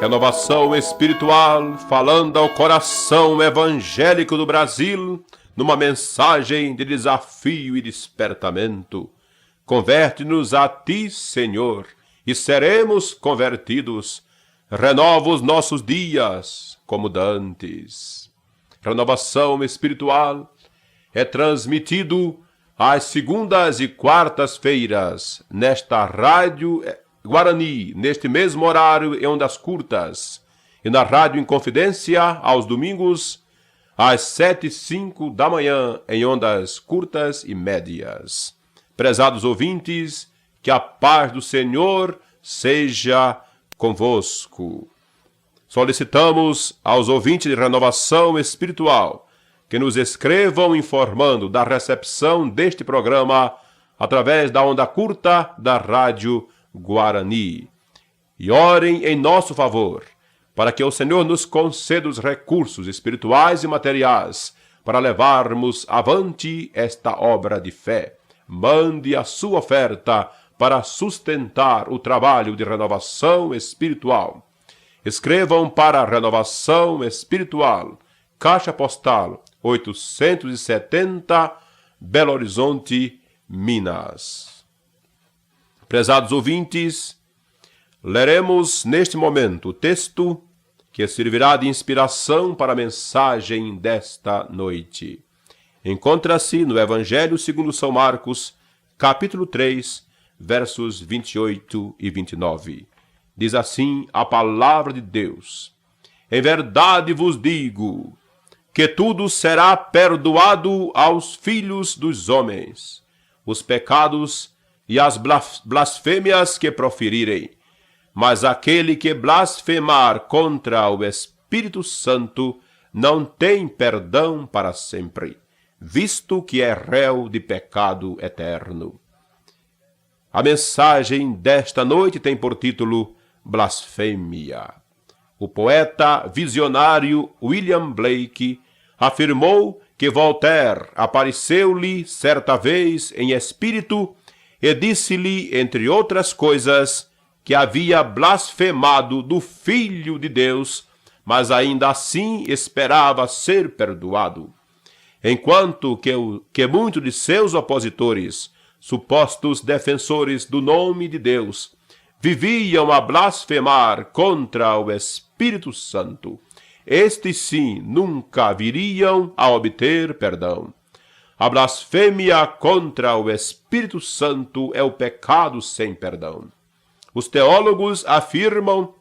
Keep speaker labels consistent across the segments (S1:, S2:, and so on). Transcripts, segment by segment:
S1: Renovação espiritual, falando ao coração evangélico do Brasil, numa mensagem de desafio e despertamento. Converte-nos a Ti, Senhor, e seremos convertidos. Renova os nossos dias como dantes. Renovação espiritual é transmitido às segundas e quartas-feiras, nesta Rádio Guarani, neste mesmo horário em ondas curtas, e na Rádio Inconfidência, aos domingos, às 7h05 da manhã, em ondas curtas e médias. Prezados ouvintes, que a paz do Senhor seja convosco. Solicitamos aos ouvintes de Renovação Espiritual que nos escrevam informando da recepção deste programa através da onda curta da Rádio Guarani. E orem em nosso favor, para que o Senhor nos conceda os recursos espirituais e materiais para levarmos avante esta obra de fé. Mande a sua oferta para sustentar o trabalho de renovação espiritual. Escrevam para Renovação Espiritual, Caixa Postal 870, Belo Horizonte, Minas. Prezados ouvintes, leremos neste momento o texto que servirá de inspiração para a mensagem desta noite. Encontra-se no Evangelho segundo São Marcos, capítulo 3, versos 28 e 29. Diz assim a palavra de Deus: Em verdade vos digo que tudo será perdoado aos filhos dos homens, os pecados e as blasfêmias que proferirem. Mas aquele que blasfemar contra o Espírito Santo não tem perdão para sempre, visto que é réu de pecado eterno. A mensagem desta noite tem por título Blasfêmia. O poeta visionário William Blake afirmou que Voltaire apareceu-lhe certa vez em espírito e disse-lhe, entre outras coisas, que havia blasfemado do Filho de Deus, mas ainda assim esperava ser perdoado. Enquanto que muitos de seus opositores, supostos defensores do nome de Deus, viviam a blasfemar contra o Espírito Santo, estes sim nunca viriam a obter perdão. A blasfêmia contra o Espírito Santo é o pecado sem perdão. Os teólogos afirmam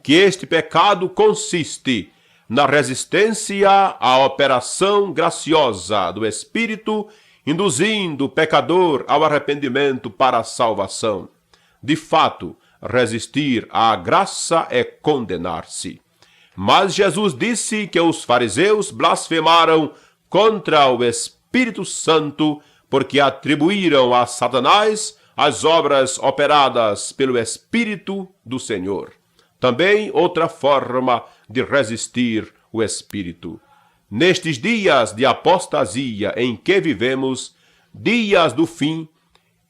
S1: que este pecado consiste na resistência à operação graciosa do Espírito, induzindo o pecador ao arrependimento para a salvação. De fato, resistir à graça é condenar-se. Mas Jesus disse que os fariseus blasfemaram contra o Espírito Santo porque atribuíram a Satanás as obras operadas pelo Espírito do Senhor. Também outra forma de resistir o Espírito. Nestes dias de apostasia em que vivemos, dias do fim,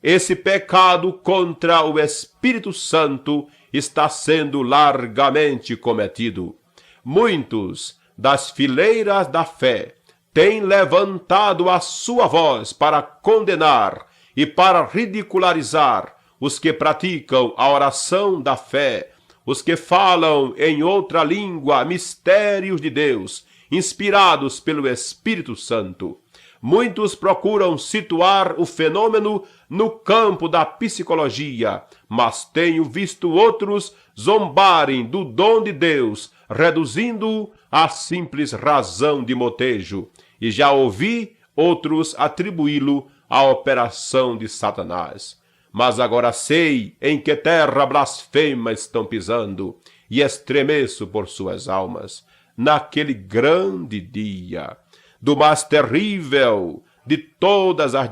S1: esse pecado contra o Espírito Santo está sendo largamente cometido. Muitos das fileiras da fé têm levantado a sua voz para condenar e para ridicularizar os que praticam a oração da fé, os que falam em outra língua mistérios de Deus, inspirados pelo Espírito Santo. Muitos procuram situar o fenômeno no campo da psicologia, mas tenho visto outros zombarem do dom de Deus, reduzindo-o à simples razão de motejo, e já ouvi outros atribuí-lo à operação de Satanás. Mas agora sei em que terra blasfema estão pisando, e estremeço por suas almas, naquele grande dia do mais terrível de todas as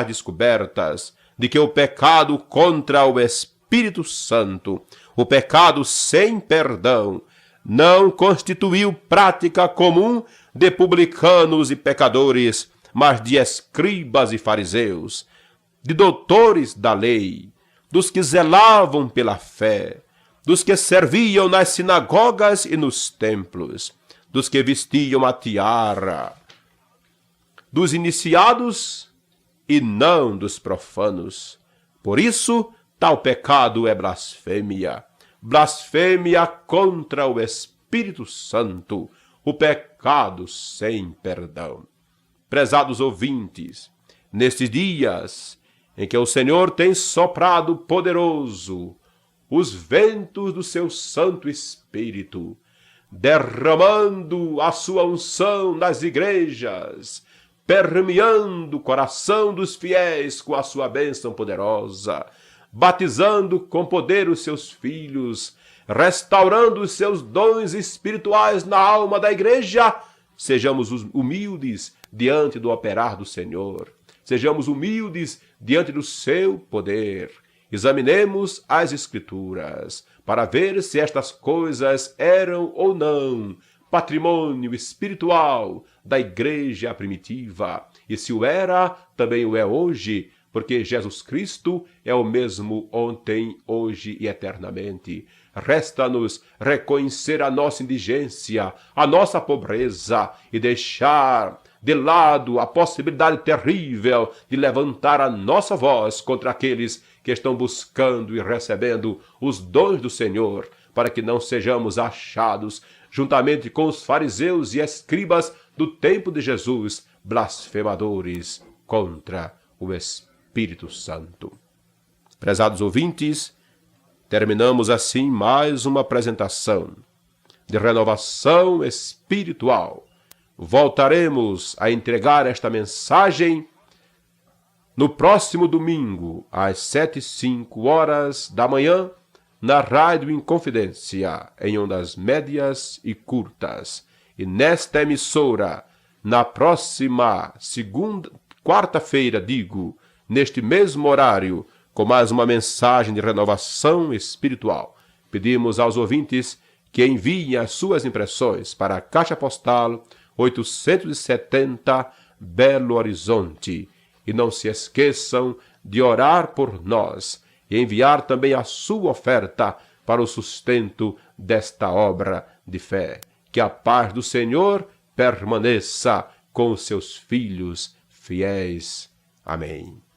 S1: descobertas, de que o pecado contra o Espírito Santo, o pecado sem perdão, não constituiu prática comum de publicanos e pecadores, mas de escribas e fariseus, de doutores da lei, dos que zelavam pela fé, dos que serviam nas sinagogas e nos templos, dos que vestiam a tiara, dos iniciados e não dos profanos. Por isso, tal pecado é blasfêmia, blasfêmia contra o Espírito Santo, o pecado sem perdão. Prezados ouvintes, nestes dias em que o Senhor tem soprado poderoso os ventos do seu Santo Espírito, derramando a sua unção nas igrejas, permeando o coração dos fiéis com a sua bênção poderosa, batizando com poder os seus filhos, restaurando os seus dons espirituais na alma da igreja, sejamos humildes diante do operar do Senhor. Sejamos humildes diante do seu poder. Examinemos as Escrituras para ver se estas coisas eram ou não patrimônio espiritual da igreja primitiva. E se o era, também o é hoje, porque Jesus Cristo é o mesmo ontem, hoje e eternamente. Resta-nos reconhecer a nossa indigência, a nossa pobreza e deixar de lado a possibilidade terrível de levantar a nossa voz contra aqueles que estão buscando e recebendo os dons do Senhor, para que não sejamos achados, juntamente com os fariseus e escribas do tempo de Jesus, blasfemadores contra o Espírito Santo. Prezados ouvintes, terminamos assim mais uma apresentação de renovação espiritual. Voltaremos a entregar esta mensagem no próximo domingo, às 7h05 da manhã, na Rádio Inconfidência, em ondas médias e curtas. E nesta emissora, na próxima quarta-feira, neste mesmo horário, com mais uma mensagem de renovação espiritual. Pedimos aos ouvintes que enviem as suas impressões para a Caixa Postal 870, Belo Horizonte. E não se esqueçam de orar por nós e enviar também a sua oferta para o sustento desta obra de fé. Que a paz do Senhor permaneça com os seus filhos fiéis. Amém.